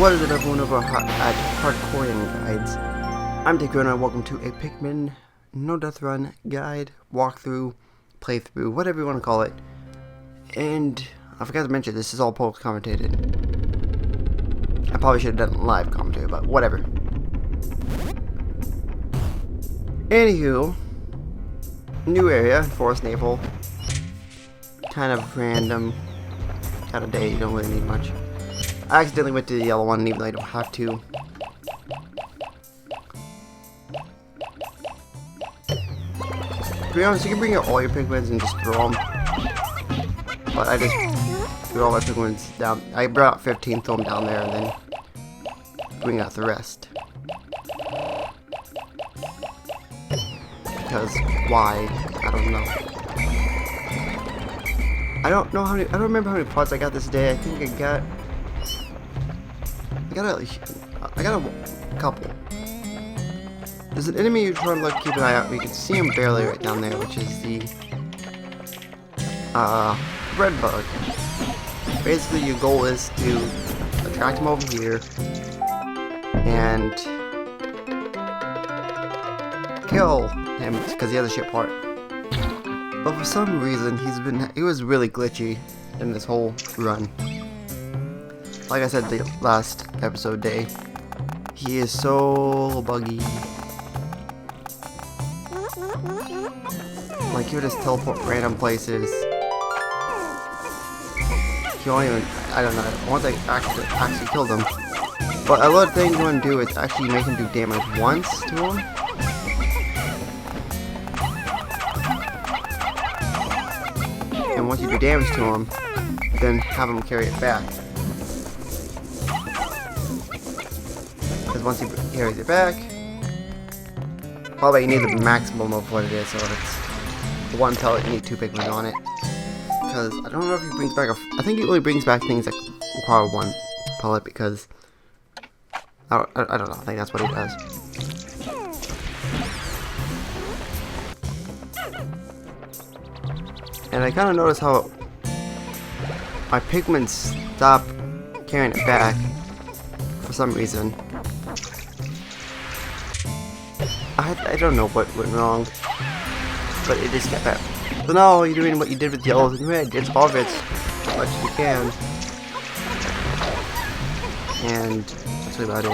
What is it, everyone over at Hardcorean Guides? I'm Dicker and welcome to a Pikmin No Death Run guide, walkthrough, playthrough, whatever you want to call it. And I forgot to mention, this is all post-commentated. I probably should have done live commentary, but whatever. Anywho, new area, Forest Naval. Kind of random, kind of day, you don't really need much. I accidentally went to the yellow one, even though I don't have to. To be honest, you can bring out all your Pikmins and just throw them. But I just threw all my Pikmins down. I brought out 15, throw them down there, and then bring out the rest. Because why? I don't know. I don't know how many. I don't remember how many pots I got this day. I think I got a couple. There's an enemy you're trying to keep an eye out. You can see him barely right down there, which is the red bug. Basically, your goal is to attract him over here and kill him because he has a shit part. But for some reason, he was really glitchy in this whole run. Like I said the last episode day, he is so buggy. Like, he would just teleport random places. He won't even, I don't know, once I actually killed him. But a lot of things you want to do is actually make him do damage once to him. And once you do damage to him, then have him carry it back. Because once he carries it back, probably you need the maximum of what it is, so if it's one pellet, you need 2 Pikmin on it. Because I don't know if he brings back I think he only brings back things that require 1 pellet, because I don't know, I think that's what he does. And I kind of noticed how my Pikmin stop carrying it back for some reason. I don't know what went wrong, but it just got back. So now you're doing what you did with yellows and red. Just harvest as much as you can, and that's really about it.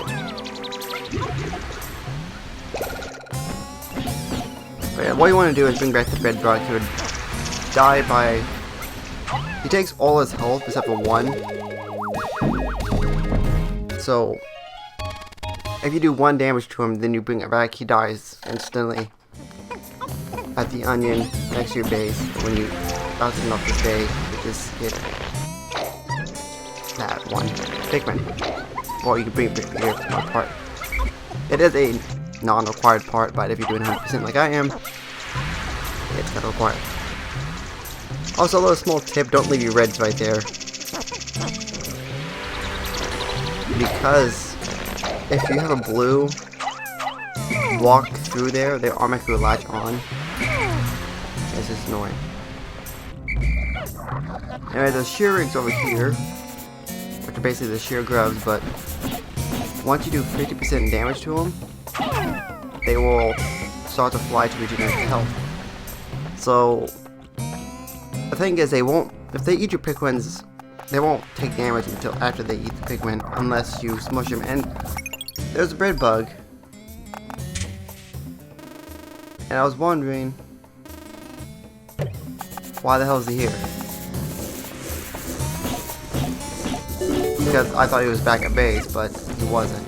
But yeah, what you want to do is bring back the red bug. He would die by. He takes all his health except for 1. So if you do 1 damage to him, then you bring it back, he dies instantly at the onion next to your base. When you bounce him off the bay, you just hit that 1 Pikmin. Well, you can bring it here for one part. It is a non-required part, but if you're doing 100% like I am, it's not required. Also, a little small tip, don't leave your reds right there. Because if you have a blue walk through there, they automatically will latch on. It's just annoying. Anyway, the shear rigs over here, which are basically the shear grubs, but once you do 50% damage to them, they will start to fly to regenerate health. So the thing is, if they eat your Pikmins, they won't take damage until after they eat the Pikmin, unless you smush them. And there's a red bug, and I was wondering, why the hell is he here? Because I thought he was back at base, but he wasn't.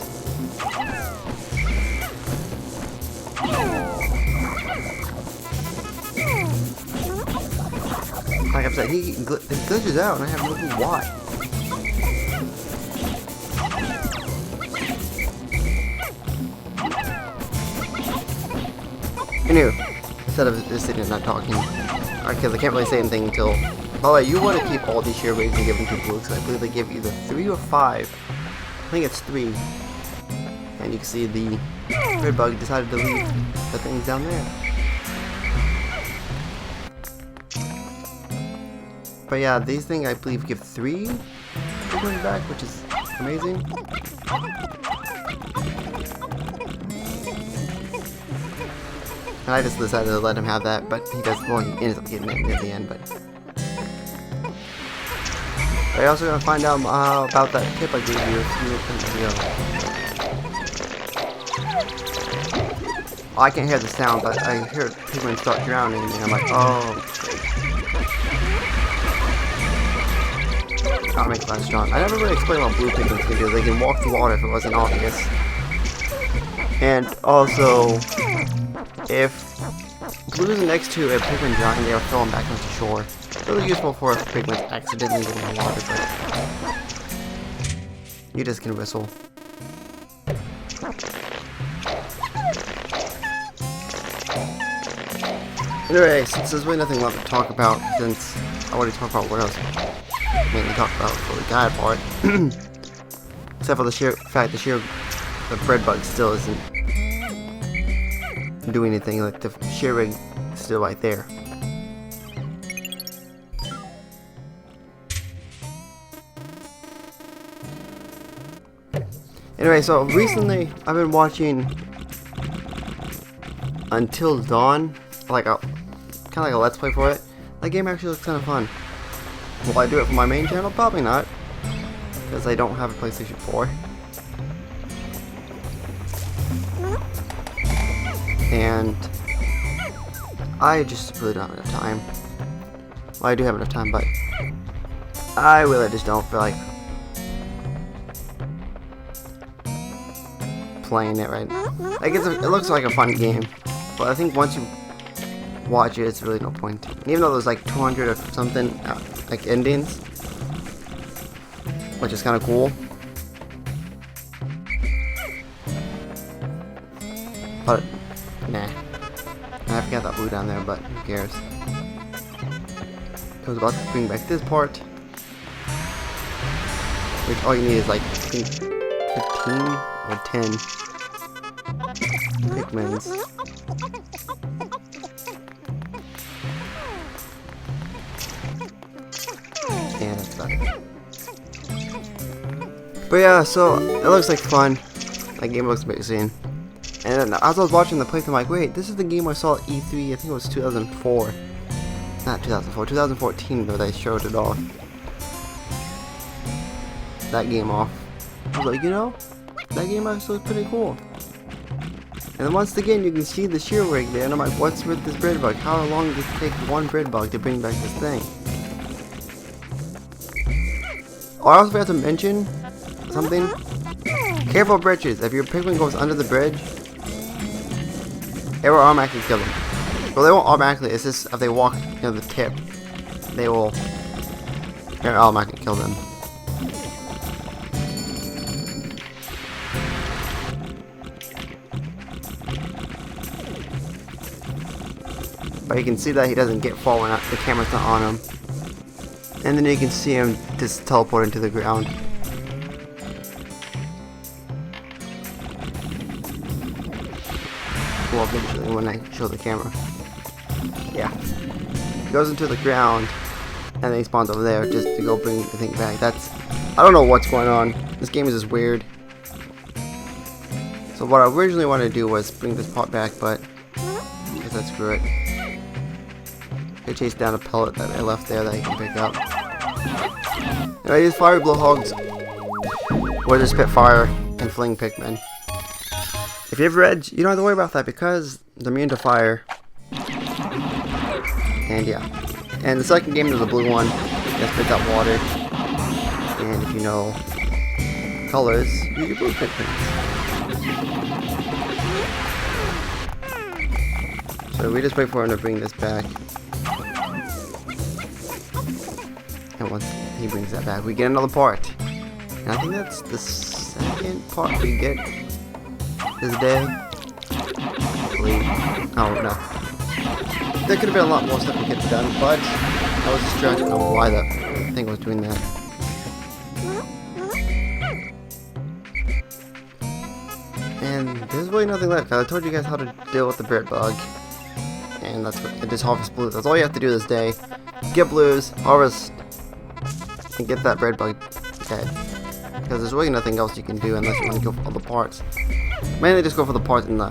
Like I said, he glitches out, and I have no clue why. Anyway, instead of just sitting and not talking, because I can't really say anything until. By the way, you want to keep all these shear rigs and give them to blue, because I believe they give either 3 or 5. I think it's 3. And you can see the red bug decided to leave the things down there. But yeah, these things I believe give 3 Pikmin back, which is amazing. And I just decided to let him have that, but he does, well, he ends up getting it at the end, but... We're also going to find out about that tip I gave you a few minutes ago. I can't hear the sound, but I hear Pikmin start drowning, and I'm like, oh, I'll make it less strong. I never really explained what blue Pikmin can do. They can walk through water if it wasn't obvious. And also, if blue's next to a Pikmin drowning, they'll throw him back onto shore. Really useful for if Pikmin accidentally get in the water, but you just can whistle. Anyway, since there's really nothing left to talk about, since I already talked about what else mainly talk about for the guide part, except for the sheer fact the bread bug still isn't doing anything. Like the shear rig is still right there. Anyway, so recently I've been watching Until Dawn, like a kind of like a let's play for it. That game actually looks kind of fun. Will I do it for my main channel? Probably not, because I don't have a PlayStation 4. And I just really don't have enough time. Well, I do have enough time, but I really just don't feel like playing it right now. Like it looks like a fun game, but I think once you watch it, it's really no point. And even though there's like 200 or something like endings, which is kind of cool, but nah. I forgot that blue down there, but who cares? I was about to bring back this part, which all you need is like 15 or 10 Pikmins. And that's about it. But yeah, so it looks like fun. That game looks amazing. And as I was watching the playthrough, I'm like, wait, this is the game I saw at E3, I think it was 2004. Not 2004, 2014 though they showed it off. That game off. I was like, you know, that game actually looks pretty cool. And then once again, you can see the shear rig there, and I'm like, what's with this bread bug? How long does it take one bread bug to bring back this thing? Oh, I also forgot to mention something. Careful bridges. If your Pikmin goes under the bridge, it will automatically kill them. Well, they won't automatically, it's just if they walk near the tip, they will automatically kill them. But you can see that he doesn't get falling out, the camera's not on him. And then you can see him just teleport into the ground. Well, eventually when I show the camera. Yeah. He goes into the ground and then he spawns over there just to go bring the thing back. I don't know what's going on. This game is just weird. So what I originally wanted to do was bring this part back, but I guess that's screw it. I chased down a pellet that I left there that I can pick up. Anyway, these fire blowhogs will just spit fire and fling Pikmin. If you have reds, you don't have to worry about that because they're immune to fire. And yeah. And the second game is the blue one that spits out water. And if you know colors, use your blue Pikmin. So we just wait for him to bring this back. And once he brings that back, we get another part. And I think that's the second part we get this day. I believe. Oh no. There could have been a lot more stuff we could have done, but I was distracted on why that thing was doing that. And there's really nothing left. I told you guys how to deal with the bread bug. And that's what, just harvest blues. That's all you have to do this day. Get blues, harvest, and get that bread bug dead. Because there's really nothing else you can do unless you want to go for all the parts. Mainly just go for the parts in the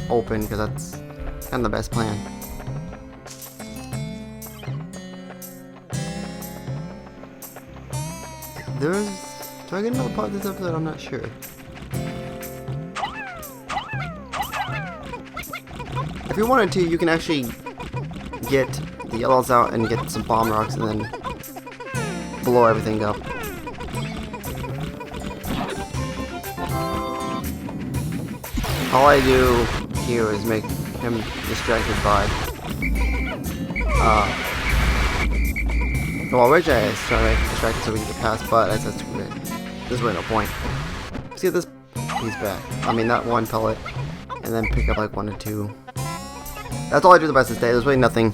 open, because that's kind of the best plan. Do I get another part of this episode? I'm not sure. If you wanted to, you can actually get the yellows out and get some bomb rocks and then blow everything up. All I do here is make him distracted by well, originally I was trying to make distracted so we can get past, but that's too weird. There's really no point. Let's get this piece back. I mean, that one pellet, and then pick up like 1 or 2. That's all I do the rest of this day. There's really nothing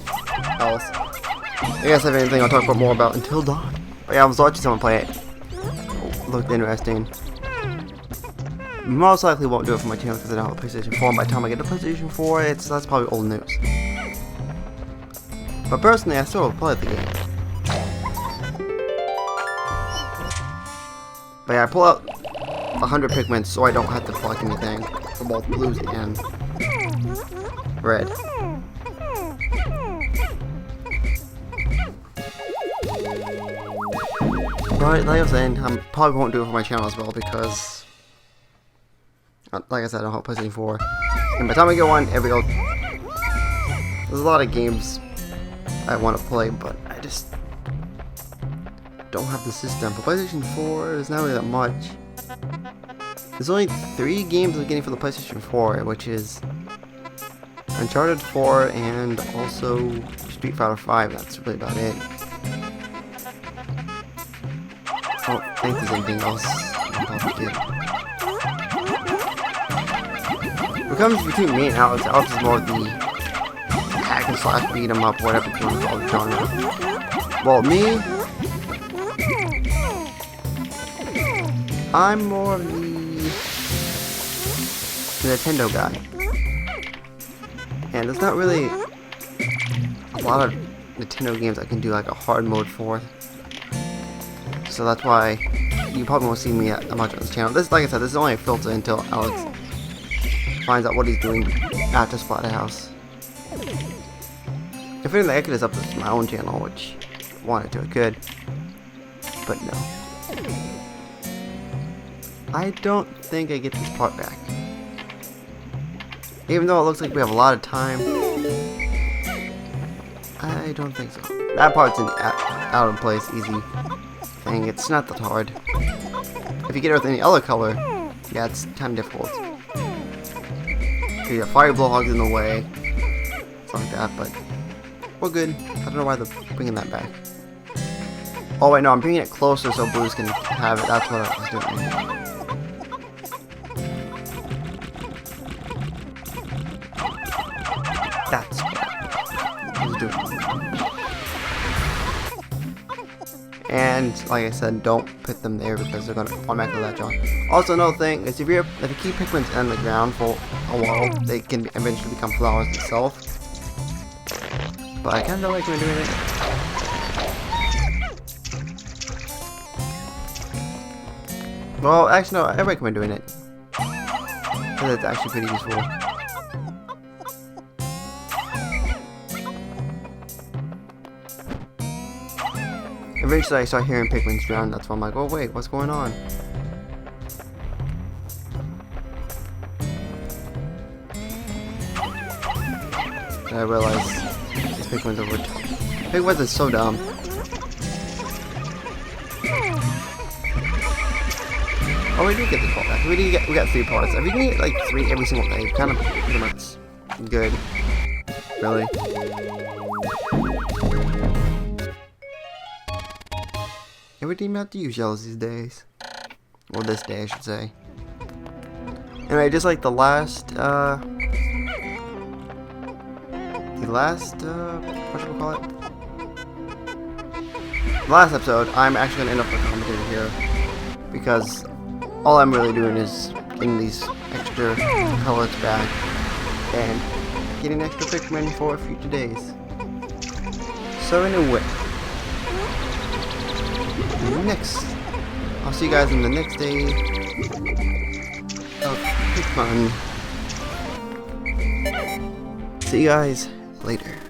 else. I guess I have anything I'll talk about more about until dawn. But yeah, I was watching someone play it. It looked interesting. Most likely won't do it for my channel because I don't have a PlayStation 4. And by the time I get a PlayStation 4, that's probably old news. But personally, I still play the game. But yeah, I pull out 100 Pikmin so I don't have to collect anything for both blues and red. But like I was saying, I probably won't do it for my channel as well because, like I said, I don't have PlayStation 4. And by the time I get one, there's a lot of games I want to play, but I just don't have the system. For PlayStation 4, there's not really that much. There's only 3 games I'm getting for the PlayStation 4, which is Uncharted 4 and also Street Fighter 5. That's really about it. I don't think there's anything else I'll probably get. What comes between me and Alex is more of the hack and slash beat 'em up, whatever you want to call the genre. Well, me, I'm more of the Nintendo guy. And there's not really a lot of Nintendo games I can do like a hard mode for. So that's why you probably won't see me that much on this channel. This, like I said, this is only a filter until Alex finds out what he's doing after Splatterhouse. If anything, I could just up this to my own channel, which if I wanted to, I could. But no. I don't think I get this part back. Even though it looks like we have a lot of time, I don't think so. That part's an out of place, easy thing. It's not that hard. If you get it with any other color, yeah, it's kind of difficult. You got fire blowhogs in the way, stuff like that, but we're good. I don't know why they're bringing that back. Oh wait, no, I'm bringing it closer so blues can have it. That's what I was doing. That's what I was doing. And like I said, don't put them there because they're gonna automatically latch on. Also, another thing is if you keep Pikmin in the ground for a while, they can eventually become flowers themselves. But I kind of don't like when doing it. Well, actually, no, I recommend doing it because it's actually pretty useful. Eventually I start hearing Pikmin's drown, that's why I'm like, oh wait, what's going on? And I realize these Pikmin's over. Pikmin's is so dumb. Oh, we did get this part back. We got 3 parts. If we can get like 3 every single day, kind of pretty much good. Really. Every team have to use yellows these days. Or this day, I should say. Anyway, just like the last, what should we call it? The last episode, I'm actually going to end up with a commentator here. Because all I'm really doing is getting these extra pellets back. And getting extra Pikmin for future days. So anyway. Next I'll see you guys in the next day of Pikmin. See you guys later.